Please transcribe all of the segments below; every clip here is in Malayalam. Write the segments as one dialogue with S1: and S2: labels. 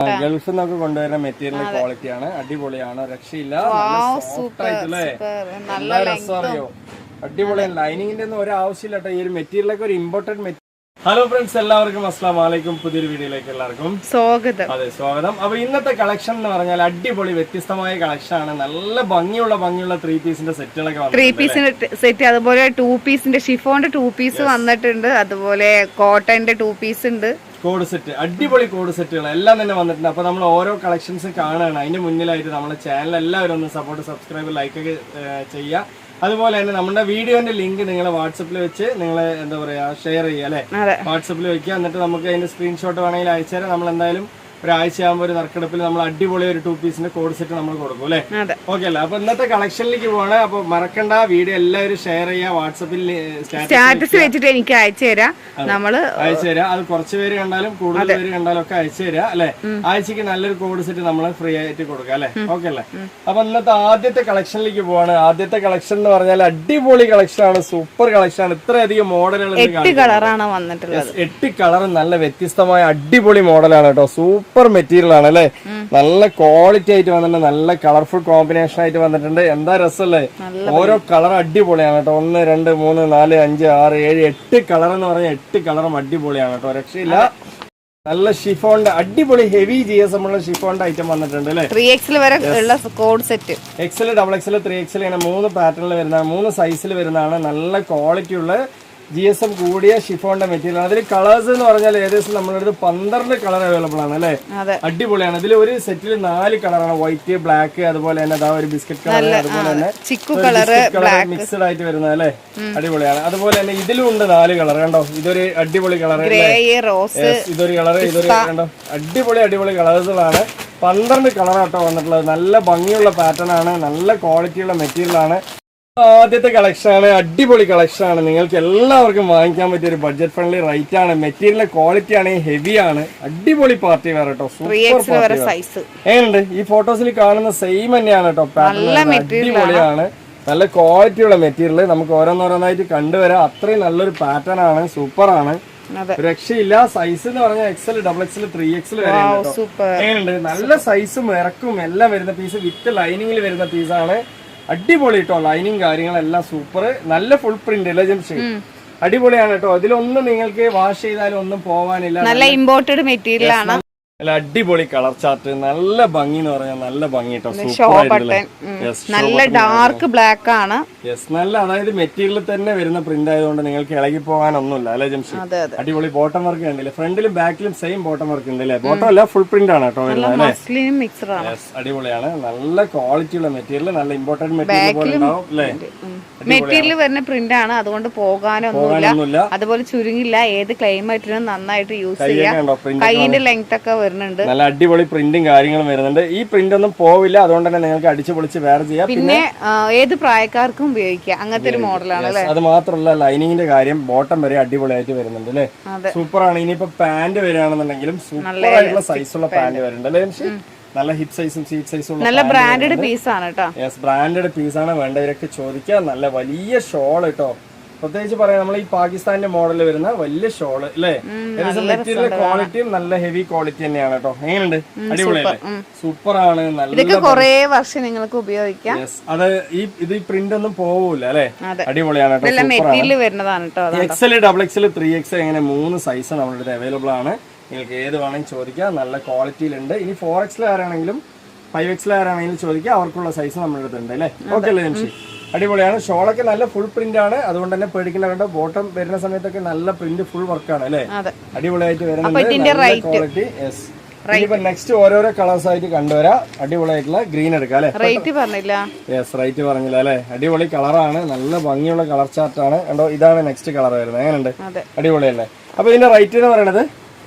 S1: ഗൾഫിൽ നിന്നൊക്കെ കൊണ്ടുവരുന്ന മെറ്റീരിയൽ ക്വാളിറ്റിയാണ്, അടിപൊളിയാണ്, രക്ഷയില്ല. നല്ല രസമറിയോ, അടിപൊളിയാണ്. ലൈനിങ്ങിന്റെ ഒന്നും ഒരു ആവശ്യമില്ല കേട്ടോ. ഈ ഒരു മെറ്റീരിയലൊക്കെ ഒരു ഇമ്പോർട്ടന്റ് മെറ്റീരിയൽ. ഹലോ ഫ്രണ്ട്സ്, എല്ലാവർക്കും അസ്സലാമു അലൈക്കും. പുതിയൊരു വീഡിയോയിലേക്ക് എല്ലാവർക്കും സ്വാഗതം. അതെ, സ്വാഗതം. അപ്പൊ ഇന്നത്തെ കളക്ഷൻ എന്ന് പറഞ്ഞാൽ അടിപൊളി വ്യത്യസ്തമായ കളക്ഷൻ ആണ്. നല്ല ഭംഗിയുള്ള 3 പീസിന്റെ സെറ്റുകളൊക്കെ
S2: 3 പീസിന്റെ സെറ്റ്, അതുപോലെ 2 പീസിന്റെ ഷിഫോണിന്റെ 2 പീസ് വന്നിട്ടുണ്ട്. അതുപോലെ കോട്ടന്റെ 2 പീസ് ഉണ്ട്.
S1: കോഡ് സെറ്റ്, അടിപൊളി കോഡ് സെറ്റുകൾ എല്ലാം തന്നെ വന്നിട്ടുണ്ട്. അപ്പൊ നമ്മൾ ഓരോ കളക്ഷൻസ് കാണുകയാണ്. അതിന്റെ മുന്നിലായിട്ട് നമ്മുടെ ചാനൽ എല്ലാവരും ഒന്ന് സബ്സ്ക്രൈബ്, ലൈക്ക് ഒക്കെ ചെയ്യുക. അതുപോലെ തന്നെ നമ്മുടെ വീഡിയോന്റെ ലിങ്ക് നിങ്ങൾ വാട്സപ്പിൽ വെച്ച് നിങ്ങൾ എന്താ പറയാ ഷെയർ ചെയ്യുക അല്ലെ, വാട്സപ്പിൽ വെക്കുക. എന്നിട്ട് നമുക്ക് അതിന്റെ സ്ക്രീൻഷോട്ട് വേണമെങ്കിൽ അയച്ചു തരാം. നമ്മൾ എന്തായാലും ഒരാഴ്ചയാകുമ്പോൾ ഒരു നറുക്കെടുപ്പിൽ നമ്മൾ അടിപൊളി ഒരു 2 പീസിന്റെ കോഡ് സെറ്റ് നമ്മൾ കൊടുക്കും അല്ലെ. ഓക്കെ അല്ലേ? അപ്പൊ ഇന്നത്തെ കളക്ഷനിലേക്ക് പോവാണ്. അപ്പൊ മറക്കണ്ട, വീഡിയോ എല്ലാവരും ഷെയർ ചെയ്യുക. വാട്സപ്പിൽ
S2: സ്റ്റാറ്റസ് വെച്ചിട്ട് എനിക്ക് അയച്ചു തരാം. നമ്മള്
S1: അയച്ചു തരാം. അത് കുറച്ച് പേര് കണ്ടാലും കൂടുതൽ പേര് കണ്ടാലും ഒക്കെ അയച്ചു തരാം അല്ലെ. ആഴ്ചക്ക് നല്ലൊരു കോഡ് സെറ്റ് നമ്മൾ ഫ്രീ ആയിട്ട് കൊടുക്കാം അല്ലെ. ഓക്കെ അല്ലേ? അപ്പൊ ഇന്നത്തെ ആദ്യത്തെ കളക്ഷനിലേക്ക് പോവാണ്. ആദ്യത്തെ കളക്ഷൻ എന്ന് പറഞ്ഞാൽ അടിപൊളി കളക്ഷൻ ആണ്, സൂപ്പർ കളക്ഷൻ ആണ്. ഇത്രയധികം മോഡലുകൾ
S2: 8 കളറാണ് വന്നിട്ടുള്ളത്.
S1: 8 കളർ, നല്ല വ്യത്യസ്തമായ അടിപൊളി മോഡലാണ് കേട്ടോ. സൂപ്പർ മെറ്റീരിയൽ ആണ് അല്ലെ. നല്ല ക്വാളിറ്റി ആയിട്ട് വന്നിട്ടുണ്ട്, നല്ല കളർഫുൾ കോമ്പിനേഷൻ ആയിട്ട് വന്നിട്ടുണ്ട്. എന്താ രസമല്ലേ? ഓരോ കളർ അടിപൊളിയാണ് കേട്ടോ. 1 2 3 4 5 6 7 8 കളർ എന്ന് പറഞ്ഞാൽ 8 കളറും അടിപൊളിയാണ് കേട്ടോ, രക്ഷയില്ല. നല്ല ഷിഫോണിന്റെ അടിപൊളി ഹെവി GSM ഉള്ള ഷിഫോണിന്റെ ഐറ്റം വന്നിട്ടുണ്ട് അല്ലെ.
S2: 3XL വരെ ഉള്ള code set,
S1: XL, XXL, 3XL ഇങ്ങനെ 3 പാറ്റേണിൽ വരുന്ന 3 സൈസിൽ വരുന്നതാണ്. നല്ല ക്വാളിറ്റി ഉള്ള GSM കൂടിയ ഷിഫോണിന്റെ മെറ്റീരിയൽ. അതിൽ കളേഴ്സ് എന്ന് പറഞ്ഞാൽ ഏകദേശം നമ്മളടുത്ത് 12 കളർ അവൈലബിൾ ആണ് അല്ലെ. അടിപൊളിയാണ്. ഇതിൽ ഒരു സെറ്റിൽ 4 കളറാണ്, വൈറ്റ്, ബ്ലാക്ക്, അതുപോലെ തന്നെ അതാ ഒരു ബിസ്ക്കറ്റ് കളർ, അതുപോലെ തന്നെ
S2: ചിക്കു കളർ
S1: മിക്സ്ഡ് ആയിട്ട് വരുന്നത് അല്ലെ. അടിപൊളിയാണ്. അതുപോലെ തന്നെ ഇതിലും ഉണ്ട് 4 കളർ. കണ്ടോ, ഇതൊരു അടിപൊളി കളർ, ഇതൊരു കളർ, ഇതൊരു കണ്ടോ, അടിപൊളി കളേഴ്സുകളാണ്. 12 കളറാട്ടോ വന്നിട്ടുള്ളത്. നല്ല ഭംഗിയുള്ള പാറ്റേൺ ആണ്, നല്ല ക്വാളിറ്റിയുള്ള മെറ്റീരിയൽ ആണ്. ആദ്യത്തെ കളക്ഷൻ ആണ്, അടിപൊളി കളക്ഷൻ ആണ്. നിങ്ങൾക്ക് എല്ലാവർക്കും വാങ്ങിക്കാൻ പറ്റിയ ഒരു ബഡ്ജറ്റ് ഫ്രണ്ട്ലി റേറ്റ് ആണ്. മെറ്റീരിയൽ ക്വാളിറ്റി ആണ്, ഹെവി ആണ്, അടിപൊളി പാർട്ടി വെയർ കേട്ടോ. Super size. എങ്ങനെയുണ്ട്? ഈ ഫോട്ടോസിൽ കാണുന്ന സെയിം തന്നെയാണ് കേട്ടോ. പാറ്റേൺ അടിപൊളിയാണ്, നല്ല ക്വാളിറ്റിയുള്ള മെറ്റീരിയൽ. നമുക്ക് ഓരോന്നോരോന്നായിട്ട് കണ്ടുവരാം. അത്രയും നല്ലൊരു പാറ്റേൺ ആണ്, സൂപ്പർ ആണ്, രക്ഷയില്ല. സൈസ് എന്ന് പറഞ്ഞാൽ XL, XXL, 3XL വരെ എങ്ങനെയുണ്ട്? നല്ല സൈസും ഇറക്കും എല്ലാം വരുന്ന പീസ്, വിത്ത് ലൈനിങ്ങിൽ വരുന്ന പീസാണ്. അടിപൊളി കേട്ടോ. ലൈനിങ് കാര്യങ്ങളെല്ലാം സൂപ്പർ. നല്ല ഫുൾ പ്രിന്റ് അല്ലേ ജംഷി? അടിപൊളിയാണ് കേട്ടോ. ഇതിലൊന്നും നിങ്ങൾക്ക് വാഷ് ചെയ്താലും ഒന്നും പോവാനില്ല.
S2: നല്ല ഇമ്പോർട്ടഡ് മെറ്റീരിയൽ ആണ്.
S1: നല്ല അടിപൊളി കളർ ചാർട്ട്, നല്ല ഭംഗി എന്ന് പറഞ്ഞാൽ നല്ല ഭംഗി കേട്ടോ.
S2: നല്ല ഡാർക്ക് ബ്ലാക്ക് ആണ്.
S1: നല്ല, അതായത് മെറ്റീരിയൽ തന്നെ വരുന്ന പ്രിന്റ് ആയതുകൊണ്ട് നിങ്ങൾക്ക് ഇളകി പോകാനൊന്നുമില്ല അല്ലെ ജംഷി? അടിപൊളി ബോട്ടം വർക്ക് ഉണ്ടല്ലേ, ഫ്രണ്ടിലും ബാക്കിലും സെയിം ബോട്ടം വർക്ക് ഉണ്ട് അല്ലേ. ബോട്ടം അല്ല, ഫുൾ പ്രിന്റ് ആണ് കേട്ടോ വരുന്നത്. അടിപൊളിയാണ്, നല്ല ക്വാളിറ്റിയുള്ള മെറ്റീരിയൽ, നല്ല ഇമ്പോർട്ടന്റ് മെറ്റീരിയൽ പോലെ ഉണ്ടാവും അല്ലേ.
S2: മെറ്റീരിയൽ വരുന്ന പ്രിന്റ് ആണ്, അതുകൊണ്ട് പോകാനൊന്നുമില്ല. അതുപോലെ ചുരുങ്ങില്ല. ഏത് ക്ലൈമറ്റിനും നന്നായിട്ട് യൂസ് ചെയ്യാം. കൈയിന്റെ ലെങ്ത് ഒക്കെ വരുന്നുണ്ട്.
S1: നല്ല അടിപൊളി പ്രിന്റും കാര്യങ്ങളും വരുന്നുണ്ട്. ഈ പ്രിന്റ് ഒന്നും പോവില്ല, അതുകൊണ്ട് തന്നെ നിങ്ങൾക്ക് അടിച്ചു പൊളിച്ച് വേറെ ചെയ്യാം.
S2: പിന്നെ ഏത് പ്രായക്കാർക്കും ഉപയോഗിക്കാം, അങ്ങനത്തെ ഒരു മോഡലാണ് അല്ലേ.
S1: അത് മാത്രമല്ല, ലൈനിങ്ങിന്റെ കാര്യം ബോട്ടം വരെ അടിപൊളിയായിട്ട് വരുന്നുണ്ട് അല്ലേ. സൂപ്പർ ആണ്. ഇനിയിപ്പോ പാന്റ് വരികയാണെന്നുണ്ടെങ്കിലും സൂപ്പർ ആയിട്ടുള്ള സൈസുള്ള പാന്റ് വരുന്നുണ്ട് അല്ലേ. നല്ല ഹിപ്പ് സൈസും സീറ്റ് സൈസും
S2: നല്ല ബ്രാൻഡഡ് പീസാണ് കേട്ടോ.
S1: ബ്രാൻഡഡ് പീസാണ്. വേണ്ടവരൊക്കെ ചോദിക്കാം. നല്ല വലിയ ഷോൾ കേട്ടോ. പ്രത്യേകിച്ച് പറയാം, നമ്മൾ ഈ പാകിസ്ഥാന്റെ മോഡൽ വരുന്ന വലിയ ഷോള് അല്ലേ. മെറ്റീരിയൽ ക്വാളിറ്റിയും നല്ല ഹെവി ക്വാളിറ്റി തന്നെയാണ് കേട്ടോ. എങ്ങനെയുണ്ട്? അടിപൊളിയല്ലേ, സൂപ്പർ ആണ്. നല്ല
S2: കുറേ വർഷം നിങ്ങൾക്ക് ഉപയോഗിക്കാം.
S1: അത് ഇത് പ്രിന്റ് ഒന്നും പോവില്ല അല്ലെ. അടിപൊളിയാണ് കേട്ടോ. XL, XXL, 3XL ഇങ്ങനെ 3 സൈസ് നമ്മുടെ അവൈലബിൾ ആണ്. നിങ്ങൾക്ക് ഏത് വേണമെങ്കിലും ചോദിക്കാം. നല്ല ക്വാളിറ്റിയിലുണ്ട്. ഇനി 4XL ആരാണെങ്കിലും 5XL ആരാണെങ്കിലും ചോദിക്കാം, അവർക്കുള്ള സൈസ് നമ്മുടെ അടുത്തുണ്ട് അല്ലേ. ഓക്കെ അല്ലേ ജംഷി? അടിപൊളിയാണ്. ഷോളൊക്കെ നല്ല ഫുൾ പ്രിന്റ് ആണ്, അതുകൊണ്ട് തന്നെ പേടിക്കേണ്ട. കണ്ടോ, ബോട്ടം വരുന്ന സമയത്തൊക്കെ നല്ല പ്രിന്റ് ഫുൾ വർക്കാണ് അല്ലേ. അടിപൊളിയായിട്ട് വരുന്നുണ്ട്, ക്വാളിറ്റി. ഇനിയിപ്പോ നെക്സ്റ്റ് ഓരോരോ കളേഴ്സ് ആയിട്ട് കണ്ടുവരാം. അടിപൊളിയായിട്ടുള്ള ഗ്രീൻ എടുക്കാം അല്ലെ.
S2: റേറ്റ് പറഞ്ഞില്ല
S1: അല്ലെ. അടിപൊളി കളറാണ്, നല്ല ഭംഗിയുള്ള കളർ ചാർട്ടാണ്. കണ്ടോ, ഇതാണ് നെക്സ്റ്റ് കളർ വരുന്നത്. എങ്ങനെയുണ്ട്? അടിപൊളിയല്ലേ. അപ്പൊ ഇതിന്റെ റേറ്റ് എന്ന് പറയുന്നത്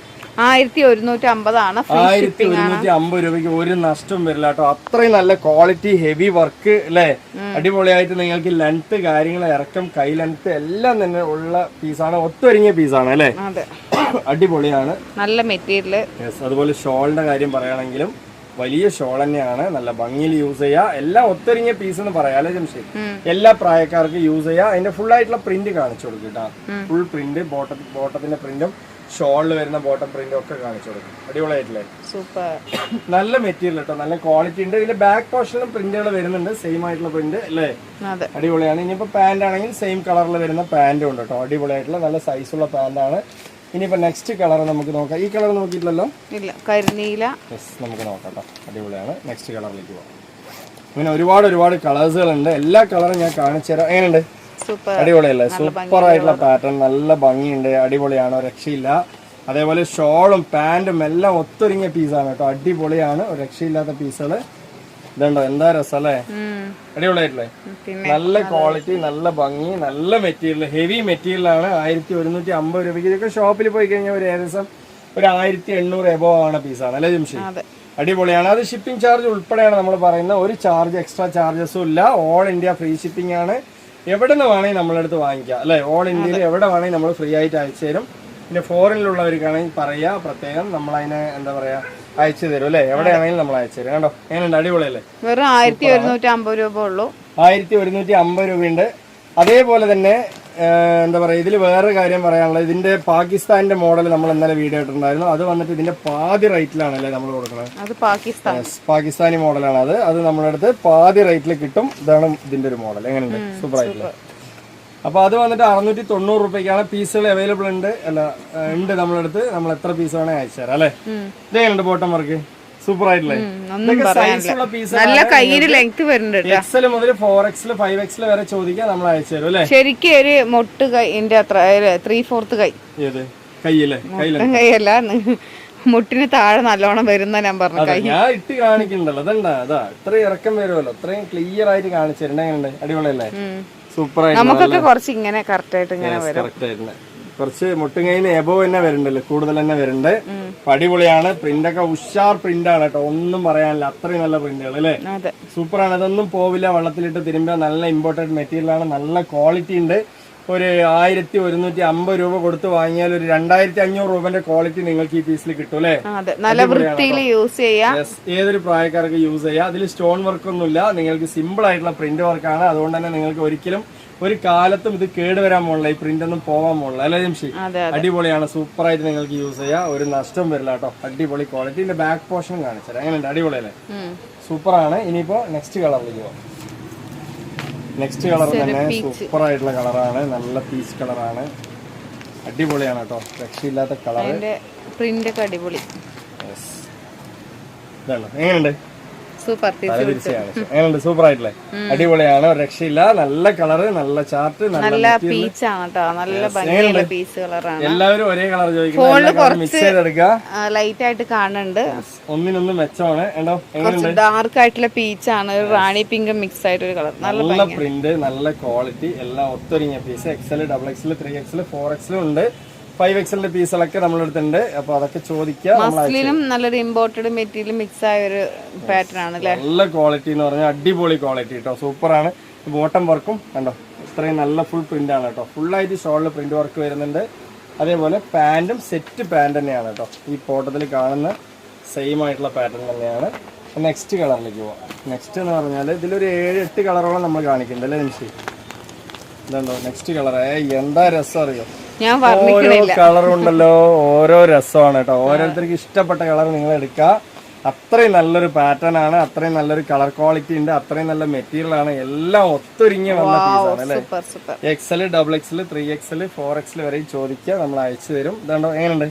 S2: 1150 ആണ്.
S1: 1150 രൂപയ്ക്ക് ഒരു നഷ്ടം വരില്ല കേട്ടോ. അത്രയും നല്ല ക്വാളിറ്റി ഹെവി വർക്ക് അല്ലേ. അടിപൊളിയായിട്ട് നിങ്ങൾക്ക് ലെങ്ത് കാര്യങ്ങൾ, ഇറക്കം, കൈ ലെങ്ത് എല്ലാം തന്നെ ഉള്ള പീസാണ്. ഒത്തൊരുങ്ങിയ പീസാണ് അല്ലേ. അടിപൊളിയാണ്, നല്ല മെറ്റീരിയൽ. അതുപോലെ ഷോളിന്റെ കാര്യം പറയുകയാണെങ്കിലും വലിയ ഷോൾ തന്നെയാണ്, നല്ല ഭംഗിയിൽ യൂസ് ചെയ്യാം. എല്ലാം ഒത്തൊരുങ്ങിയ പീസ് എന്ന് പറയാം അല്ലെ ജംഷി. എല്ലാ പ്രായക്കാർക്കും യൂസ് ചെയ്യാം. അതിന്റെ ഫുൾ ആയിട്ടുള്ള പ്രിന്റ് കാണിച്ചു കൊടുക്കും കേട്ടോ. ഫുൾ പ്രിന്റ്, ബോട്ടത്തിന്റെ പ്രിന്റും ഷോളിൽ വരുന്ന ബോട്ടം പ്രിന്റും ഒക്കെ കാണിച്ചു കൊടുക്കും. അടിപൊളിയായിട്ടില്ലേ?
S2: സൂപ്പർ.
S1: നല്ല മെറ്റീരിയൽ കേട്ടോ, നല്ല ക്വാളിറ്റി ഉണ്ട്. ഇതിന്റെ ബാക്ക് പോർഷനിലും പ്രിന്റുകൾ വരുന്നുണ്ട്, സെയിം ആയിട്ടുള്ള പ്രിന്റ് അല്ലേ? അടിപൊളിയാണ്. ഇനിയിപ്പോ പാന്റ് ആണെങ്കിൽ സെയിം കളറിൽ വരുന്ന പാന്റും ഉണ്ട് കേട്ടോ, അടിപൊളിയായിട്ടുള്ള നല്ല സൈസുള്ള പാന്റാണ്. ഇനിയിപ്പോ നെക്സ്റ്റ് കളർ നമുക്ക് നോക്കാം. ഈ കളർ നോക്കിയിട്ടില്ലല്ലോ?
S2: ഇല്ല, കരിനീല.
S1: നമുക്ക് നോക്കാം കേട്ടോ, അടിപൊളിയാണ്. നെക്സ്റ്റ് കളറിലേക്ക് പോകാം. ഇങ്ങനെ ഒരുപാട് കളേഴ്സുകൾ ഉണ്ട്. എല്ലാ കളറും ഞാൻ കാണിച്ചു തരാം. എങ്ങനെയുണ്ട്? അടിപൊളിയല്ലേ? സൂപ്പർ ആയിട്ടുള്ള പാറ്റേൺ, നല്ല ഭംഗിയുണ്ട്, അടിപൊളിയാണ്, രക്ഷയില്ല. അതേപോലെ ഷോളും പാന്റും എല്ലാം ഒത്തൊരുങ്ങിയ പീസാണ് കേട്ടോ, അടിപൊളിയാണ്, ഒരു രക്ഷയില്ലാത്ത പീസുകള്. ഇതുണ്ടോ, എന്താ രസം അല്ലേ? അടിപൊളിയായിട്ടില്ലേ? നല്ല ക്വാളിറ്റി, നല്ല ഭംഗി, നല്ല മെറ്റീരിയൽ, ഹെവി മെറ്റീരിയലാണ്. 1150 രൂപയ്ക്ക്. ഇതൊക്കെ ഷോപ്പിൽ പോയി കഴിഞ്ഞാൽ ഒരു ഏകദേശം ഒരു 1800 എബോവ് ആണ് പീസാണ് അല്ലേ ജംഷി? അടിപൊളിയാണ്. അത് ഷിപ്പിംഗ് ചാർജ് ഉൾപ്പെടെയാണ് നമ്മൾ പറയുന്നത്. ഒരു ചാർജ് എക്സ്ട്രാ ചാർജസും ഇല്ല. ഓൾ ഇന്ത്യ ഫ്രീ ഷിപ്പിംഗ് ആണ്. എവിടെ നിന്ന് വേണമെങ്കിൽ നമ്മളടുത്ത് വാങ്ങിക്കാം അല്ലെ? ഓൾ ഇന്ത്യയിൽ എവിടെ വേണമെങ്കിൽ നമ്മൾ ഫ്രീ ആയിട്ട് അയച്ചു തരും. പിന്നെ ഫോറിനിലുള്ളവർക്കാണെങ്കിൽ പറയാ പ്രത്യേകം, നമ്മൾ അതിനെ എന്താ പറയാ അയച്ചു തരും അല്ലെ? എവിടെയാണെങ്കിലും നമ്മൾ അയച്ചു തരും. കണ്ടോ എങ്ങനെയുണ്ട്? അടിപൊളിയല്ലേ?
S2: വെറും 1150 രൂപ ഉള്ളൂ.
S1: 1150 രൂപയുണ്ട്. അതേപോലെ തന്നെ എന്താ പറയാ, ഇതിൽ വേറെ കാര്യം പറയാനുള്ളത്, ഇതിന്റെ പാകിസ്ഥാന്റെ മോഡൽ നമ്മൾ ഇന്നലെ വീഡിയോ ഇട്ടിട്ടുണ്ടായിരുന്നു. അത് വന്നിട്ട് ഇതിന്റെ പാതി റേറ്റിലാണ് അല്ലേ നമ്മൾ കൊടുക്കുന്നത്? പാകിസ്ഥാനി മോഡലാണ് അത്. അത് നമ്മുടെ അടുത്ത് പാതി റേറ്റിൽ കിട്ടും. ഇതാണ് ഇതിന്റെ ഒരു മോഡൽ. എങ്ങനെയുണ്ട്? സൂപ്പർ ആയിട്ടില്ല? അപ്പൊ അത് വന്നിട്ട് 690 രൂപയ്ക്കാണ്. പീസുകൾ അവൈലബിൾ ഉണ്ട് നമ്മളടുത്ത്. നമ്മൾ എത്ര പീസ് വേണേ അയച്ചു തരാം അല്ലെ? ഇതെങ്ങനെയുണ്ട് ബോട്ടം വർക്ക്? സൂപ്പർ ആയിട്ടില്ലേ?
S2: നല്ല കയ്യില് ലെങ്ത് വരുന്നുണ്ട്.
S1: എക്സൽ മുതൽ 4XL 5XL വരെ ചോദിക്കാൻ നമ്മൾ അയച്ചു തരും അല്ലെ?
S2: ശരിക്കും ഒരു മൊട്ട് കൈന്റെ അത്ര 3/4 കൈ.
S1: ഏത് കൈയല്ലേ?
S2: കൈയല്ല, മുട്ടിന് താഴെ നല്ലോണം വരുന്ന ഞാൻ പറഞ്ഞു.
S1: ഞാൻ ഇട്ട് കാണിക്കുന്നുണ്ടല്ലോ, അതെന്താ അതാ ഇത്രയും ഇറക്കം വരുമല്ലോ, ഇത്രയും ക്ലിയർ ആയിട്ട് കാണിച്ചു തരണ്ട. എങ്ങനെയുണ്ട്? അടിപൊളിയല്ലേ? സൂപ്പർ ആയിട്ട്.
S2: നമുക്കൊക്കെ കുറച്ച് ഇങ്ങനെ കറക്റ്റ് ആയിട്ട് ഇങ്ങനെ വരും.
S1: കുറച്ച് മുട്ടുകൈന്ന് എബോ തന്നെ വരുന്നുണ്ടല്ലോ, കൂടുതൽ തന്നെ വരുന്നുണ്ട്. അടിപൊളിയാണ്. പ്രിന്റ് ഒക്കെ ഉഷാർ പ്രിന്റ് ആണ് കേട്ടോ, ഒന്നും പറയാനില്ല. അത്രയും നല്ല പ്രിന്റുകൾ അല്ലേ? സൂപ്പറാണ്. ഇതൊന്നും പോവില്ല, വെള്ളത്തിലിട്ട് തിരുമ്പ. നല്ല ഇമ്പോർട്ടന്റ് മെറ്റീരിയൽ ആണ്, നല്ല ക്വാളിറ്റി ഉണ്ട്. ഒരു 1150 രൂപ കൊടുത്ത് വാങ്ങിയാൽ ഒരു 2500 രൂപന്റെ ക്വാളിറ്റി നിങ്ങൾക്ക് ഈ പീസിൽ കിട്ടും അല്ലേ?
S2: നല്ല വൃത്തിയിൽ യൂസ് ചെയ്യാം.
S1: ഏതൊരു പ്രായക്കാർക്ക് യൂസ് ചെയ്യാം. അതിൽ സ്റ്റോൺ വർക്ക് ഒന്നുമില്ല, നിങ്ങൾക്ക് സിമ്പിൾ ആയിട്ടുള്ള പ്രിന്റ് വർക്കാണ്. അതുകൊണ്ട് തന്നെ നിങ്ങൾക്ക് ഒരിക്കലും ഒരു കാലത്തും ഇത് കേടുവരാൻ പോണില്ല, ഈ പ്രിന്റ് ഒന്നും പോവാൻ പോണില്ല അല്ലെ ജംഷി? അടിപൊളിയാണ്, സൂപ്പർ ആയിട്ട് നിങ്ങൾക്ക് യൂസ് ചെയ്യാം, ഒരു നഷ്ടം വരില്ല കേട്ടോ. അടിപൊളി ക്വാളിറ്റി. ഇതിന്റെ ബാക്ക് പോർഷൻ കാണിച്ചത് എങ്ങനെയുണ്ട്? അടിപൊളിയല്ലേ? സൂപ്പർ ആണ്. ഇനിയിപ്പോ നെക്സ്റ്റ് കളറിലേക്ക് പോവാം. നെക്സ്റ്റ് കളർ തന്നെ സൂപ്പർ ആയിട്ടുള്ള കളറാണ്, നല്ല പീച്ച് കളറാണ്, അടിപൊളിയാണ് കേട്ടോ, രക്ഷയില്ലാത്ത കളർ.
S2: പ്രിന്റ് ഒക്കെ അടിപൊളി.
S1: എങ്ങനെയുണ്ട്? സൂപ്പർ ആയിട്ടില്ലേ? അടിപൊളിയാണ്, രക്ഷയില്ല. നല്ല കളറ്, നല്ല ചാർട്ട്, നല്ല
S2: പീച്ച് ആണ് കേട്ടോ, നല്ല ഭംഗിയുള്ള പീച്ച് കളറാണ്.
S1: എല്ലാവരും ഒരേ കളർ ചോദിക്കും, മിക്സ് ചെയ്തെടുക്കുക.
S2: ലൈറ്റ് ആയിട്ട് കാണുന്നുണ്ട്,
S1: ഒന്നിനൊന്നും മെച്ചമാണ്.
S2: ഡാർക്ക് ആയിട്ടുള്ള പീച്ച് ആണ്, റാണി പിങ്ക് മിക്സ് ആയിട്ടൊരു കളർ.
S1: നല്ല പ്രിന്റ്, നല്ല ക്വാളിറ്റി, എല്ലാം ഒത്തൊരുങ്ങിയ piece. XL, XXL, 3XL, 4XL ഉണ്ട്. 5XL പീസുകളൊക്കെ നമ്മളെടുത്തുണ്ട്. അപ്പൊ അതൊക്കെ ചോദിക്കാം.
S2: നല്ലൊരു ഇമ്പോർട്ടഡ് മെറ്റീരിയൽ മിക്സ് ആയ ഒരു പാറ്റേൺ ആണ്.
S1: നല്ല ക്വാളിറ്റി എന്ന് പറഞ്ഞാൽ അടിപൊളി ക്വാളിറ്റി കേട്ടോ, സൂപ്പറാണ്. ബോട്ടം വർക്കും കണ്ടോ, ഇത്രയും നല്ല ഫുൾ പ്രിന്റ് ആണ് കേട്ടോ. ഫുള്ളായിട്ട് ഷോളിൽ പ്രിന്റ് വർക്ക് വരുന്നുണ്ട്. അതേപോലെ പാന്റും സെറ്റ് പാന്റ് തന്നെയാണ് കേട്ടോ. ഈ ഫോട്ടോത്തിൽ കാണുന്ന സെയിം ആയിട്ടുള്ള പാറ്റേൺ തന്നെയാണ്. നെക്സ്റ്റ് കളറിലേക്ക് പോവാം. നെക്സ്റ്റ് എന്ന് പറഞ്ഞാൽ ഇതിലൊരു 7-8 കളറോളം നമ്മൾ കാണിക്കുന്നുണ്ട് അല്ലേ നിമിഷി? ഇതുണ്ടോ നെക്സ്റ്റ് കളർ? എന്താ രസം അറിയോ? ഓരോ കളറുണ്ടല്ലോ, ഓരോ രസമാണ് കേട്ടോ. ഓരോരുത്തർക്ക് ഇഷ്ടപ്പെട്ട കളർ നിങ്ങൾ എടുക്കുക. അത്രയും നല്ലൊരു പാറ്റേൺ ആണ്, അത്രയും നല്ലൊരു കളർ ക്വാളിറ്റി ഉണ്ട്, അത്രയും നല്ല മെറ്റീരിയൽ ആണ്. എല്ലാം ഒത്തൊരുങ്ങി വന്ന പീസാണ് അല്ലേ? XL, XXL, 3XL, 4XL വരെ ചോദിക്കുക, നമ്മൾ അയച്ചു തരും. ഇതുണ്ടോ എങ്ങനെയുണ്ട്?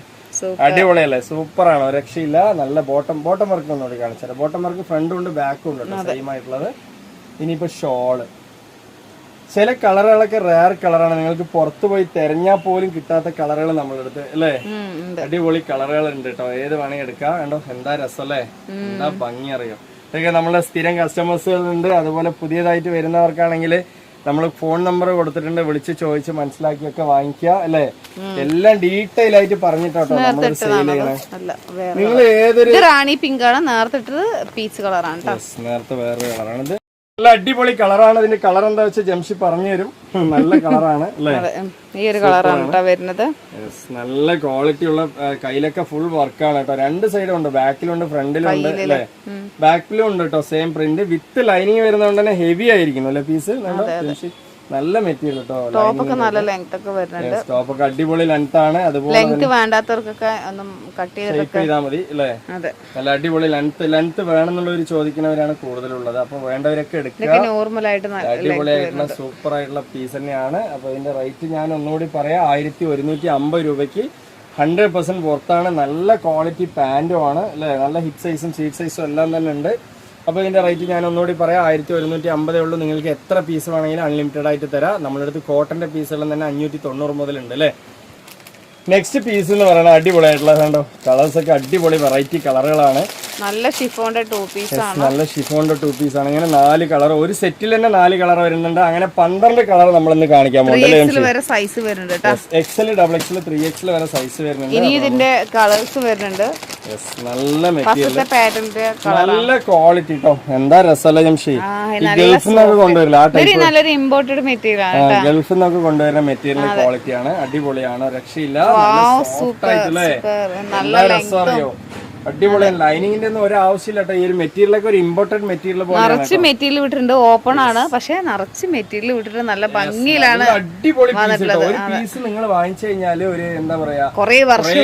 S1: അടിപൊളിയല്ലേ? സൂപ്പറാണ്, രക്ഷയില്ല. നല്ല ബോട്ടം വർക്ക് ഒന്നുകൂടി കാണിച്ചാൽ. ബോട്ടം വർക്ക് ഫ്രണ്ടും ഉണ്ട് ബാക്കും ഉണ്ട് കേട്ടോ, സെയിം ആയിട്ടുള്ളത്. ഇനിയിപ്പോ ഷോള്, ചില കളറുകളൊക്കെ റയർ കളറാണ്, നിങ്ങൾക്ക് പുറത്തു പോയി തെരഞ്ഞാൽ പോലും കിട്ടാത്ത കളറുകൾ നമ്മളെടുത്ത് അല്ലേ? അടിപൊളി കളറുകൾ ഉണ്ട് കേട്ടോ, ഏത് വേണമെങ്കിൽ എടുക്കാം. കണ്ടോ എന്താ രസം അല്ലേ? എന്താ ഭംഗി അറിയോ? ഇതൊക്കെ നമ്മളെ സ്ഥിരം കസ്റ്റമേഴ്സുകളുണ്ട്. അതുപോലെ പുതിയതായിട്ട് വരുന്നവർക്കാണെങ്കിൽ നമ്മൾ ഫോൺ നമ്പർ കൊടുത്തിട്ടുണ്ട്, വിളിച്ച് ചോദിച്ച് മനസ്സിലാക്കിയൊക്കെ വാങ്ങിക്കുക അല്ലേ? എല്ലാം ഡീറ്റെയിൽ ആയിട്ട് പറഞ്ഞിട്ടോ നമ്മൾ സെയിൽ ചെയ്യണേ. നിങ്ങൾ ഏതൊരു
S2: റാണി പിങ്ക് ആണ്, നേരത്തെ പീച്ച് കളറാണ്,
S1: നേരത്തെ വേറൊരു കളറാണിത്. നല്ല അടിപൊളി കളറാണ്. ഇതിന്റെ കളർ എന്താ വെച്ചാൽ ജംഷി പറഞ്ഞു തരും. നല്ല കളറാണ് അല്ലേ?
S2: ഈ ഒരു കളറാണ് വരുന്നത്.
S1: നല്ല ക്വാളിറ്റി ഉള്ള, കയ്യിലൊക്കെ ഫുൾ വർക്കാണ് കേട്ടോ. രണ്ട് സൈഡും ഉണ്ട്, ബാക്കിലുണ്ട് ഫ്രണ്ടിലും ഉണ്ട് അല്ലേ? ബാക്കിലും ഉണ്ട് കേട്ടോ, സെയിം പ്രിന്റ് വിത്ത് ലൈനിങ് വരുന്നതുകൊണ്ട് തന്നെ ഹെവി ആയിരിക്കും അല്ലെ പീസ്? നല്ല മെറ്റീരിയൽ കേട്ടോ.
S2: ടോപ്പൊക്കെ നല്ല ലെങ്ത് ഒക്കെ വരുന്നുണ്ട്.
S1: ടോപ്പൊക്കെ അടിപൊളി ലെങ്ത് ആണ്. അതുപോലെ
S2: ലെങ്ത് വേണ്ടാത്തവർക്കൊക്കെ ഒന്നും കട്ട്
S1: ചെയ്താൽ മതി അല്ലേ. നല്ല അടിപൊളി ലെങ്ത് വേണമെന്നുള്ളവർ ചോദിക്കുന്നവരാണ് കൂടുതലുള്ളത്. അപ്പൊ വേണ്ടവരൊക്കെ എടുക്കുക.
S2: നോർമൽ ആയിട്ട്
S1: അടിപൊളിയായിട്ടുള്ള സൂപ്പർ ആയിട്ടുള്ള പീസ് തന്നെയാണ്. അപ്പൊ ഇതിന്റെ റേറ്റ് ഞാൻ ഒന്നുകൂടി പറയാം, 1150 രൂപയ്ക്ക് 100% പുറത്താണ്. നല്ല ക്വാളിറ്റി പാൻറ്റും ആണ് അല്ലേ. നല്ല ഹിപ്പ് സൈസും സീറ്റ് സൈസും എല്ലാം തന്നെ ഉണ്ട്. അപ്പോൾ ഇതിന്റെ റേറ്റ് ഞാൻ ഒന്നുകൂടി പറയാം, 1150 ഉള്ളൂ. നിങ്ങൾക്ക് എത്ര പീസ് വേണമെങ്കിലും അൺലിമിറ്റഡ് ആയിട്ട് തരാം. നമ്മുടെ അടുത്ത് കോട്ടന്റെ പീസുകൾ തന്നെ 590 മുതലുണ്ട് അല്ലേ. നെക്സ്റ്റ് പീസ് എന്ന് പറയുന്നത് അടിപൊളിയായിട്ടുള്ള കണ്ടോ, കളേഴ്സ് ഒക്കെ അടിപൊളി വെറൈറ്റി കളറുകളാണ്.
S2: നല്ല ഷിഫോണിന്റെ 2 പീസ് ആണ്.
S1: നല്ല ഷിഫോണിന്റെ 2 പീസ് ആണ്. ഇങ്ങനെ 4 കളർ, ഒരു സെറ്റിൽ തന്നെ 4 കളർ വരുന്നുണ്ട്. അങ്ങനെ 12 കളർ നമ്മളിന്ന് കാണിക്കാൻ പോകുന്നുണ്ട്.
S2: വരെ സൈസ് വരുന്നുണ്ട്,
S1: XL, XXL, 3XL വരെ സൈസ് വരുന്നുണ്ട്.
S2: ഇനി ഇതിന്റെ കളേഴ്സ് വരുന്നുണ്ട്.
S1: നല്ല മെറ്റീരിയൽ,
S2: നല്ല
S1: ക്വാളിറ്റി കേട്ടോ. എന്താ രസമല്ല ജംഷി, ഗൾഫിൽ നിന്നൊക്കെ കൊണ്ടുവരില്ല ആ ടൈപ്പ്.
S2: നല്ലൊരു ഇമ്പോർട്ടഡ് മെറ്റീരിയൽ ആണ്.
S1: ഗൾഫിൽ നിന്നൊക്കെ കൊണ്ടുവരുന്ന മെറ്റീരിയൽ ക്വാളിറ്റിയാണ്. അടിപൊളിയാണ്, രക്ഷയില്ല. നല്ല രസമറിയോ, അടിപൊളി. ലൈനിങ്ങിന്റെ ഒന്നും ഒരു ആവശ്യമില്ല കേട്ടോ. ഈ ഒരു മെറ്റീരിയലൊക്കെ ഒരു ഇമ്പോർട്ടന്റ് മെറ്റീരിയൽ പോലെ
S2: നിറച്ച് മെറ്റീരിയൽ വിട്ടിട്ടുണ്ട്. ഓപ്പൺ ആണ്, പക്ഷെ നിറച്ച് മെറ്റീരിയൽ വിട്ടിട്ട് നല്ല ഭംഗിയിലാണ്.
S1: അടിപൊളി ഒരു പീസ് നിങ്ങൾ വാങ്ങിച്ചു കഴിഞ്ഞാല് ഒരു എന്താ പറയാ,
S2: കുറെ വർഷം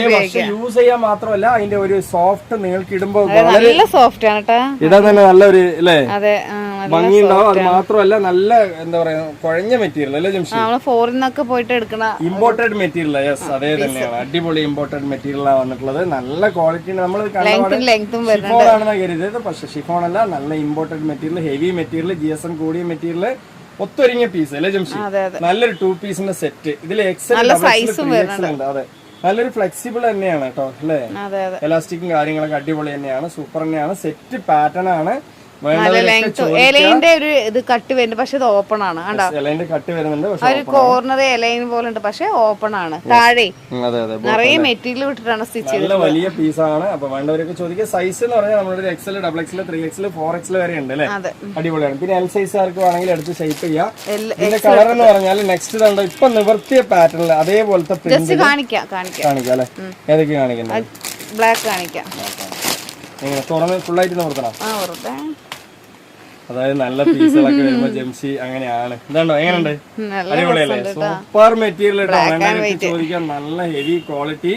S1: യൂസ് ചെയ്യാൻ മാത്രമല്ല അതിന്റെ ഒരു സോഫ്റ്റ് നിങ്ങൾക്ക് ഇടുമ്പോ
S2: നല്ല സോഫ്റ്റ് ആണ് കേട്ടോ.
S1: ഇതാ തന്നെ നല്ലൊരു അല്ലേ,
S2: അതെ,
S1: ഭംഗിയുണ്ടാവും. അത് മാത്രമല്ല നല്ല എന്താ പറയാ കുഴഞ്ഞ മെറ്റീരിയൽ അല്ലേ ജംഷി.
S2: നമ്മള് ഫോറിനൊക്കെ പോയിട്ട് എടുക്കണ
S1: ഇമ്പോർട്ടഡ് മെറ്റീരിയൽ. യെസ്, അതേ തന്നെയാണ്. അടിപൊളി ഇമ്പോർട്ടഡ് മെറ്റീരിയലാണ് വന്നിട്ടുള്ളത്. നല്ല ക്വാളിറ്റി. നമ്മൾ ഷിഫോണാണെന്ന് കരുതിയത്, പക്ഷെ ഷിഫോൺ അല്ല. നല്ല imported material, heavy material, GSM കൂടിയ മെറ്റീരിയൽ, ഒത്തൊരുങ്ങിയ പീസ് അല്ലേ ജംഷി. നല്ലൊരു 2 പീസിന്റെ സെറ്റ്. ഇതിൽ XL, ഉണ്ട്. അതെ, നല്ലൊരു ഫ്ലെക്സിബിൾ തന്നെയാണ് കേട്ടോ അല്ലേ. എലാസ്റ്റിക്കും കാര്യങ്ങളൊക്കെ അടിപൊളി തന്നെയാണ്, സൂപ്പർ തന്നെയാണ്. സെറ്റ് പാറ്റേൺ ആണ്.
S2: ഇലയിന്റെ ഒരു ഇത് കട്ട് വരുന്നുണ്ട്, പക്ഷെ ഇത് ഓപ്പൺ ആണ്.
S1: ഇലയിന്റെ കട്ട് വരുന്നുണ്ട്,
S2: ഒരു കോർണർ ഇലയിൻ പോലെ ഉണ്ട്, പക്ഷെ ഓപ്പൺ ആണ്. താഴെ നിറയെ മെറ്റീരിയൽ വിട്ടിട്ടാണ് സ്റ്റിച്ച് ചെയ്തത്.
S1: നല്ല വലിയ പീസാണ്. അപ്പൊ വേണ്ടവരൊക്കെ ചോദിക്കുക. സൈസ് എന്ന് പറഞ്ഞാൽ നമ്മുടെ XL, XXL, 3XL, 4XL വരെ ഉണ്ട് അല്ലേ. അടിപൊളിയാണ്. പിന്നെ L സൈസുകാർക്ക് വേണമെങ്കിൽ എടുത്ത് ഷേപ്പ് ചെയ്യാം. ഇതിന്റെ കളർ എന്ന് പറഞ്ഞാൽ നെക്സ്റ്റ് കണ്ടോ, ഇപ്പൊ നിവർത്തിയ പാറ്റേണിൽ അതേപോലത്തെ പ്രിന്റ് കാണിക്കാം അല്ലെ. ഏതൊക്കെ കാണിക്കുന്നത്?
S2: ബ്ലാക്ക് കാണിക്കാം.
S1: തുറന്ന് ഫുള്ളായിട്ട് നിവർത്തണം. അതായത് നല്ല പീസുകളൊക്കെ വരുമ്പോ ജംഷി അങ്ങനെയാണ്. ഇതാണ്ടോ, എങ്ങനെയുണ്ട്? അടിപൊളിയല്ലേ, സൂപ്പർ മെറ്റീരിയൽ ചോദിക്കാൻ. നല്ല ഹെവി ക്വാളിറ്റി,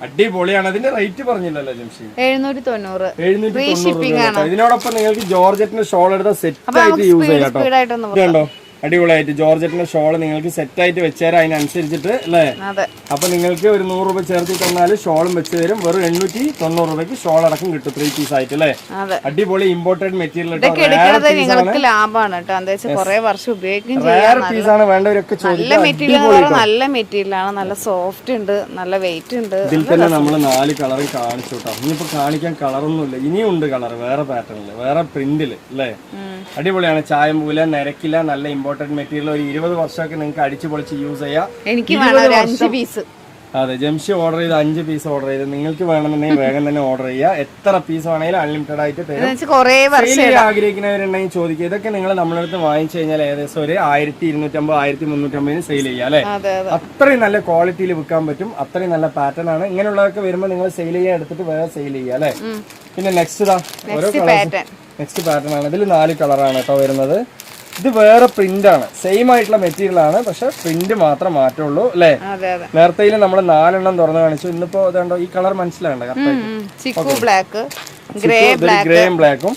S1: അടിപൊളിയാണ്. അതിന്റെ റേറ്റ് പറഞ്ഞില്ലല്ലോ ജംഷി, 790. ഇതിനോടൊപ്പം നിങ്ങൾക്ക് ജോർജറ്റിന്റെ ഷോൾ എടുത്ത സെറ്റ് ആയിട്ട് യൂസ് ചെയ്യാം കേട്ടോ. ഇതുണ്ടോ, അടിപൊളിയായിട്ട് ജോർജറ്റിന്റെ ഷോള് നിങ്ങൾക്ക് സെറ്റ് ആയിട്ട് വെച്ചാൽ അതിനനുസരിച്ചിട്ട് അല്ലേ. അപ്പൊ നിങ്ങൾക്ക് ഒരു 100 രൂപ ചേർത്ത് തന്നാൽ ഷോളും വെച്ച് തരും. വെറും 890 രൂപയ്ക്ക് ഷോൾ അടക്കം കിട്ടും, 3 പീസ് ആയിട്ട് അല്ലേ. അടിപൊളി ഇമ്പോർട്ടഡ് മെറ്റീരിയൽ,
S2: ലാഭമാണ് കേട്ടോ. എന്താ വെച്ചാൽ കുറെ വർഷം ഉപയോഗിക്കും.
S1: പീസാണ് വേണ്ടവരൊക്കെ
S2: നല്ല മെറ്റീരിയലാണ്, നല്ല സോഫ്റ്റ് ഉണ്ട്, നല്ല വെയിറ്റ് ഉണ്ട്.
S1: ഇതിൽ തന്നെ നമ്മൾ 4 കളർ കാണിച്ചു കേട്ടോ. ഇനിയിപ്പോ കാണിക്കാൻ കളറൊന്നുമില്ല, ഇനിയും ഉണ്ട് കളർ വേറെ പാറ്റേണില്, വേറെ പ്രിന്റില് അല്ലേ. അടിപൊളിയാണ്. ചായം പോലെ നിരക്കില്ല. നല്ല ഇമ്പോർട്ടന്റ് മെറ്റീരിയൽ. ഒരു 20 വർഷമൊക്കെ നിങ്ങൾക്ക് അടിച്ചു പൊളിച്ച് യൂസ് ചെയ്യാം. അതെ, ജംഷി ഓർഡർ ചെയ്ത് 5 പീസ് ഓർഡർ ചെയ്ത് നിങ്ങൾക്ക് വേണമെന്നുണ്ടെങ്കിൽ വേഗം തന്നെ ഓർഡർ ചെയ്യുക. എത്ര പീസ് വേണമെങ്കിലും അൺലിമിറ്റഡ് ആയിട്ട് തരും. ആഗ്രഹിക്കുന്നവരുണ്ടെങ്കിൽ ചോദിക്കുക. ഇതൊക്കെ നിങ്ങൾ നമ്മുടെ അടുത്ത് വാങ്ങിച്ചു കഴിഞ്ഞാൽ ഏകദേശം ഒരു 1250, 1350 സെയിൽ ചെയ്യാം അല്ലെ. അത്രയും നല്ല ക്വാളിറ്റിയിൽ വിൽക്കാൻ പറ്റും. അത്രയും നല്ല പാറ്റേൺ ആണ്. ഇങ്ങനെയുള്ളതൊക്കെ വരുമ്പോൾ നിങ്ങൾ സെയിൽ ചെയ്യാൻ എടുത്തിട്ട് വേറെ സെയിൽ ചെയ്യുക അല്ലെ. പിന്നെ നെക്സ്റ്റ് നെക്സ്റ്റ് പാറ്റേൺ ആണ്. ഇതിൽ 4 കളറാണ് കേട്ടോ വരുന്നത്. ഇത് വേറെ പ്രിന്റ് ആണ്, സെയിം ആയിട്ടുള്ള മെറ്റീരിയൽ ആണ്, പക്ഷെ പ്രിന്റ് മാത്രം മാറ്റുള്ളൂ അല്ലേ. നേരത്തെ നമ്മൾ 4 എണ്ണം തുറന്ന് കാണിച്ചു. ഇന്നിപ്പോ ഇതുണ്ടോ, ഈ കളർ മനസ്സിലാകണ്ട ഗ്രേയും ബ്ലാക്കും,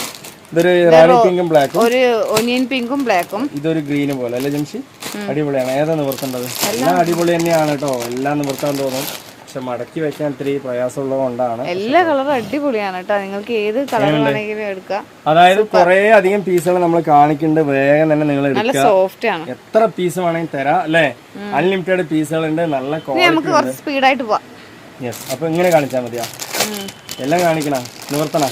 S1: ഇതൊരു റാണി പിങ്കും ബ്ലാക്കും,
S2: ഒരു ഒനിയൻ പിങ്കും ബ്ലാക്കും,
S1: ഇതൊരു ഗ്രീനും പോലെ അല്ലേ ജംഷി. അടിപൊളിയാണ്. ഏതാ നിവർത്തേണ്ടത്? എല്ലാം അടിപൊളി തന്നെയാണ് കേട്ടോ. എല്ലാം നിവർത്താൻ തോന്നും, പക്ഷെ മടക്കി വെക്കാൻ ഇത്തിരി പ്രയാസമുള്ളത് കൊണ്ടാണ്.
S2: എല്ലാ കളറും അടിപൊളിയാണ് കേട്ടോ. നിങ്ങൾക്ക് ഏത് കളർ വേണമെങ്കിലും എടുക്കാം.
S1: അതായത് കുറെ അധികം പീസുകൾ നമ്മൾ കാണിക്കുന്നുണ്ട്. വേഗം തന്നെ നിങ്ങൾ എടുക്കുക. എത്ര പീസ് വേണമെങ്കിൽ തരാം അല്ലെ. അൺലിമിറ്റഡ് പീസുകൾ ഉണ്ട്. നല്ല ക്വാളിറ്റി.
S2: നമുക്ക് കുറച്ച് സ്പീഡായിട്ട് പോവാം.
S1: യെസ്, അപ്പൊ ഇങ്ങനെ കാണിച്ചാൽ മതിയാ? എല്ലാം കാണിക്കണ നിവർത്തണ?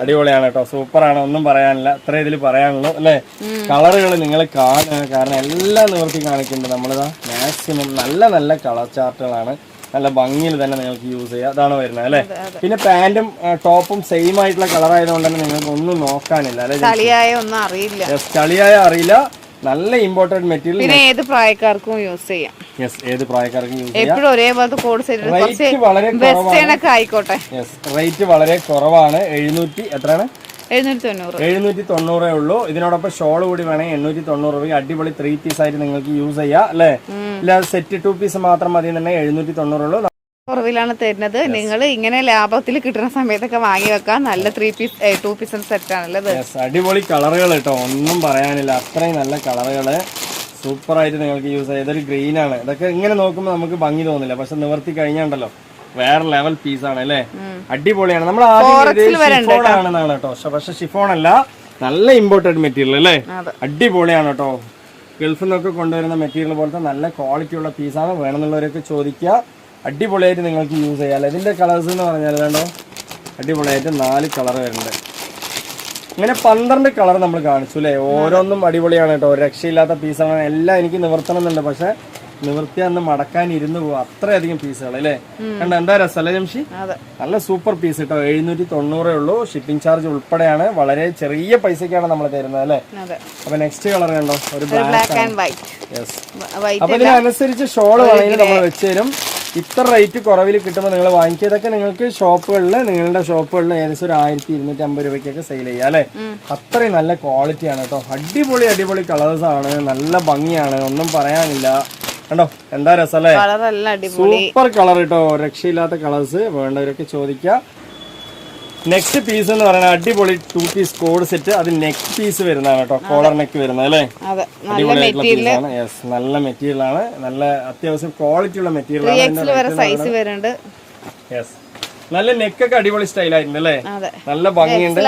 S1: അടിപൊളിയാണ് കേട്ടോ, സൂപ്പറാണ്. ഒന്നും പറയാനില്ല. ഇത്ര ഇതിൽ പറയാനുള്ളൂ അല്ലെ. കളറുകൾ നിങ്ങൾ കാണുക, കാരണം എല്ലാം നിവർത്തി കാണിക്കുന്നുണ്ട്. നമ്മളിതാ മാക്സിമം നല്ല നല്ല കളർ ചാർട്ടുകളാണ്. നല്ല ഭംഗിയിൽ തന്നെ നിങ്ങൾക്ക് യൂസ് ചെയ്യാം. അതാണ് വരുന്നത് അല്ലെ. പിന്നെ പാന്റും ടോപ്പും സെയിം ആയിട്ടുള്ള കളർ ആയതുകൊണ്ട് തന്നെ നിങ്ങൾക്ക് ഒന്നും നോക്കാനില്ല അല്ലെ. ചളിയായ അറിയില്ല. നല്ല ഇമ്പോർട്ടന്റ് മെറ്റീരിയൽ.
S2: പിന്നെ ഏത് പ്രായക്കാർക്കും യൂസ് ചെയ്യാം.
S1: യെസ്, ഏത് പ്രായക്കാർക്കും യൂസ് ചെയ്യാം.
S2: എപ്പോഴും ഒരേപോലത്തെ കോഡ് സെറ്റ്
S1: റേറ്റ് വളരെ
S2: വെസ്റ്റേൺ ഒക്കെ ആയിക്കോട്ടെ.
S1: യെസ്, റേറ്റ് വളരെ കുറവാണ്. 700 എത്രയാണ്? 790 ഉള്ളൂ. ഇതിനോടൊപ്പം ഷോൾ കൂടി വേണമെങ്കിൽ 890 രൂപ. അടിപൊളി 3 പീസ് ആയിട്ട് നിങ്ങൾക്ക് യൂസ് ചെയ്യാം അല്ലെ. ഇല്ല സെറ്റ് 2 പീസ് മാത്രം മതി തന്നെ 790 ഉള്ളൂ.
S2: കുറവിലാണ് തരുന്നത്. നിങ്ങൾ ഇങ്ങനെ ലാഭത്തിൽ കിട്ടുന്ന സമയത്തൊക്കെ വാങ്ങി വെക്കാം. നല്ല 2 പീസ് സെറ്റ് ആണല്ലേ.
S1: അടിപൊളി കളറുകൾ കേട്ടോ, ഒന്നും പറയാനില്ല. അത്രയും നല്ല കളറുകള് സൂപ്പർ ആയിട്ട് നിങ്ങൾക്ക് യൂസ് ചെയ്യാം. ഇതൊരു ഗ്രീൻ ആണ്. ഇതൊക്കെ ഇങ്ങനെ നോക്കുമ്പോൾ നമുക്ക് ഭംഗി തോന്നില്ല, പക്ഷെ നിവർത്തി കഴിഞ്ഞാണ്ടല്ലോ വേറെ ലെവൽ പീസാണ് അല്ലേ. അടിപൊളിയാണ്. നമ്മൾ ആദ്യം ഷിഫോൺ ആണെന്നാണ് കേട്ടോ, പക്ഷെ ഷിഫോൺ അല്ല, നല്ല ഇമ്പോർട്ടഡ് മെറ്റീരിയൽ അല്ലേ. അടിപൊളിയാണ് കേട്ടോ. ഗൾഫിൽ നിന്നൊക്കെ കൊണ്ടുവരുന്ന മെറ്റീരിയൽ പോലത്തെ നല്ല ക്വാളിറ്റി ഉള്ള പീസാണ്. വേണമെന്നുള്ളവരൊക്കെ ചോദിക്കുക. അടിപൊളിയായിട്ട് നിങ്ങൾക്ക് യൂസ് ചെയ്യാം. ഇതിന്റെ കളേഴ്സ് എന്ന് പറഞ്ഞാൽ കണ്ടോ, അടിപൊളിയായിട്ട് 4 കളർ വരുന്നുണ്ട്. ഇങ്ങനെ 12 കളർ നമ്മൾ കാണിച്ചു അല്ലേ. ഓരോന്നും അടിപൊളിയാണ് കേട്ടോ, ഒരു രക്ഷയില്ലാത്ത പീസാണ്. എല്ലാം എനിക്ക് നിവർത്തണം എന്നുണ്ട്, പക്ഷെ നിവൃത്തിയാന്ന് മടക്കാൻ ഇരുന്ന് പോകും, അത്രയധികം പീസുകൾ അല്ലേ. കണ്ട എന്താ രസമല്ലേ ജംഷി. നല്ല സൂപ്പർ പീസ് കേട്ടോ. 790 ഉള്ളൂ. ഷിപ്പിംഗ് ചാർജ് ഉൾപ്പെടെയാണ്. വളരെ ചെറിയ പൈസക്കാണ് നമ്മൾ തരുന്നത് അല്ലേ. അപ്പൊ നെക്സ്റ്റ് കളർ കണ്ടോ, ഒരു ബ്ലാക്ക് ആൻഡ് വൈറ്റ്. യെസ്. അപ്പൊ ഇതിനനുസരിച്ച് ഷോള് വേണമെങ്കിൽ നമ്മൾ വെച്ച് തരും. ഇത്ര റേറ്റ് കുറവിൽ കിട്ടുമ്പോൾ നിങ്ങൾ വാങ്ങിക്കിയതൊക്കെ നിങ്ങൾക്ക് ഷോപ്പുകളിൽ, നിങ്ങളുടെ ഷോപ്പുകളിൽ ഏകദേശം ഒരു 1250 രൂപയ്ക്കൊക്കെ സെയിൽ ചെയ്യാം അല്ലെ. അത്രയും നല്ല ക്വാളിറ്റിയാണ് കേട്ടോ. അടിപൊളി അടിപൊളി കളേഴ്സ് ആണ്, നല്ല ഭംഗിയാണ്, ഒന്നും പറയാനില്ല. കണ്ടോ എന്താ രസല്ലേ, സൂപ്പർ കളർ കേട്ടോ, രക്ഷയില്ലാത്ത കളേഴ്സ്. വേണ്ടവരൊക്കെ ചോദിക്കുക. നെക്സ്റ്റ് പീസ് എന്ന് പറയുന്നത് അടിപൊളി 2 പീസ് കോഡ് സെറ്റ്. അത് നെക്ക് പീസ് വരുന്നതാണ് കേട്ടോ, കോളർ നെക്ക് വരുന്നത് അല്ലേ. അടിപൊളിയായിട്ടുള്ള പീസാണ്. യെസ്, നല്ല മെറ്റീരിയൽ ആണ്, നല്ല അത്യാവശ്യം ക്വാളിറ്റി ഉള്ള മെറ്റീരിയൽ ആണ്. യെസ്, നല്ല നെക്കൊക്കെ അടിപൊളി സ്റ്റൈൽ ആയിട്ടുണ്ട് അല്ലേ. നല്ല ഭംഗിയുണ്ട്.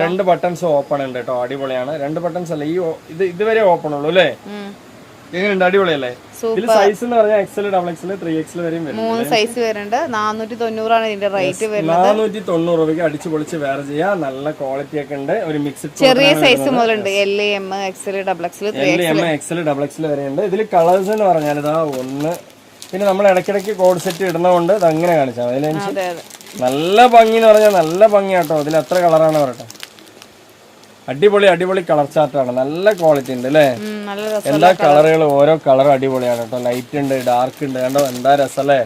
S1: 2 ബട്ടൺസ് ഓപ്പൺ ഉണ്ട് കേട്ടോ, അടിപൊളിയാണ്. 2 ബട്ടൺസ് അല്ല, ഈ ഇതുവരെ ഓപ്പൺ ഉള്ളൂ അല്ലേ. എങ്ങനെയുണ്ട്, അടിപൊളിയല്ലേ. ഇതിൽ സൈസ് എന്ന് പറഞ്ഞാൽ XL, XXL, 3XL വരെയും വരും.
S2: 3 സൈസ് വരുന്നുണ്ട്. 490 ആണ് ഇതിന്റെ റേറ്റ് വരുന്നത്.
S1: 490 രൂപയ്ക്ക് അടിച്ചു പൊളിച്ച് വേറെ ചെയ്യാം. നല്ല ക്വാളിറ്റി ഒക്കെ ഉണ്ട്. ഒരു മിക്സ്ഡ്
S2: ചെറിയ size മുതലുണ്ട്. L, M, XL, XXL, 3XL,
S1: M, XL, XXL വരെയുണ്ട്. ഇതിൽ കളേഴ്സ് എന്ന് പറഞ്ഞാൽ ഇതാ 1. പിന്നെ നമ്മൾ ഇടയ്ക്കിടയ്ക്ക് കോഡ് സെറ്റ് ഇടുന്നതുകൊണ്ട് ഇത് അങ്ങനെ കാണിച്ചാൽ മതി. നല്ല ഭംഗി എന്ന് പറഞ്ഞാൽ നല്ല ഭംഗിയാട്ടോ. ഇതിൽ എത്ര കളറാണ് പറയട്ടെ. അടിപൊളി അടിപൊളി കളർ ചാർട്ടാണ്. നല്ല ക്വാളിറ്റി ഉണ്ട് അല്ലേ. എല്ലാ കളറുകളും ഓരോ കളറും അടിപൊളിയാണ് കേട്ടോ. ലൈറ്റ് ഉണ്ട്, ഡാർക്ക് ഉണ്ട്. കണ്ടോ എന്താ രസല്ലേ.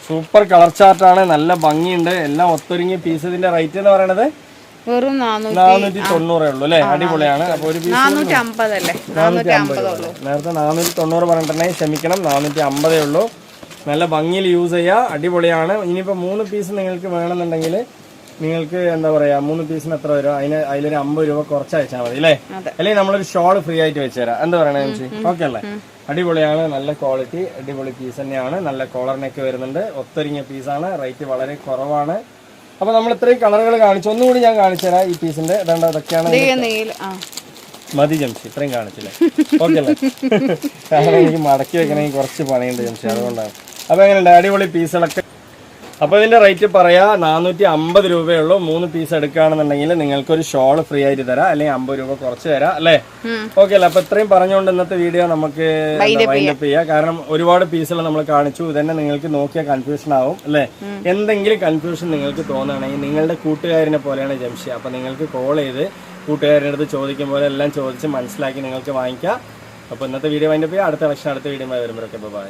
S1: സൂപ്പർ കളർ ചാർട്ടാണ്, നല്ല ഭംഗിയുണ്ട്. എല്ലാം ഒത്തൊരുങ്ങിയ പീസ്. ഇതിന്റെ റേറ്റ് എന്ന് പറയുന്നത്
S2: വെറും
S1: 490 ഉള്ളൂ അല്ലേ. അടിപൊളിയാണ്. അപ്പൊ ഒരു പീസ്
S2: 450 ഉള്ളൂ.
S1: നേരത്തെ 490 പറഞ്ഞിട്ടുണ്ടെങ്കിൽ ക്ഷമിക്കണം, 450 ഉള്ളൂ. നല്ല ഭംഗിയിൽ യൂസ് ചെയ്യാം. അടിപൊളിയാണ്. ഇനിയിപ്പോ 3 പീസ് നിങ്ങൾക്ക് വേണമെന്നുണ്ടെങ്കിൽ നിങ്ങൾക്ക് എന്താ പറയാ, 3 പീസിന് എത്ര വരും, അതിലൊരു 50 രൂപ കുറച്ച് അയച്ചാൽ മതി അല്ലേ. അല്ലെങ്കിൽ നമ്മളൊരു ഷോൾ ഫ്രീ ആയിട്ട് വെച്ചുതരാം. എന്താ പറയണേ ഓക്കെ അല്ലേ. അടിപൊളിയാണ്, നല്ല ക്വാളിറ്റി, അടിപൊളി പീസ് തന്നെയാണ്. നല്ല കോളർ നെക്ക് വരുന്നുണ്ട്. ഒത്തൊരുങ്ങിയ പീസാണ്. റേറ്റ് വളരെ കുറവാണ്. അപ്പൊ നമ്മൾ ഇത്രയും കളറുകൾ കാണിച്ചു. ഒന്നുകൂടി ഞാൻ കാണിച്ചു തരാം ഈ പീസിന്റെ. ഇതൊക്കെയാണ് മതി ജംഷി, ഇത്രയും കാണിച്ചില്ലേ. ഓക്കെ അല്ലേ. കാരണം എനിക്ക് മടക്കി വെക്കണമെങ്കിൽ കുറച്ച് പണിയുണ്ട് ജംഷി, അതുകൊണ്ടാണ്. അപ്പൊ എങ്ങനെയുണ്ട് അടിപൊളി പീസുകളൊക്കെ. അപ്പൊ ഇതിന്റെ റേറ്റ് പറയാ 450 രൂപയുള്ളൂ. 3 പീസ് എടുക്കുകയാണെന്നുണ്ടെങ്കിൽ നിങ്ങൾക്ക് ഒരു ഷോൾ ഫ്രീ ആയിട്ട് തരാം, അല്ലെങ്കിൽ 50 രൂപ കുറച്ച് തരാം അല്ലേ. ഓക്കെ അല്ലേ. അപ്പൊ ഇത്രയും പറഞ്ഞുകൊണ്ട് ഇന്നത്തെ വീഡിയോ നമുക്ക് വൈൻഡപ്പ് ചെയ്യാം. കാരണം ഒരുപാട് പീസുകൾ നമ്മൾ കാണിച്ചു. ഇതന്നെ നിങ്ങൾക്ക് നോക്കിയാൽ കൺഫ്യൂഷൻ ആവും അല്ലേ. എന്തെങ്കിലും കൺഫ്യൂഷൻ നിങ്ങൾക്ക് തോന്നുകയാണെങ്കിൽ നിങ്ങളുടെ കൂട്ടുകാരനെ പോലെയാണ് ജംഷി. അപ്പൊ നിങ്ങൾക്ക് കോൾ ചെയ്ത് കൂട്ടുകാരുടെ അടുത്ത് ചോദിക്കും പോലെ എല്ലാം ചോദിച്ച് മനസ്സിലാക്കി നിങ്ങൾക്ക് വാങ്ങിക്കാം. അപ്പൊ ഇന്നത്തെ വീഡിയോ വൈൻഡപ്പ് ചെയ്യാം. അടുത്ത വീഡിയോ വരുമ്പോഴൊക്കെ ബൈ.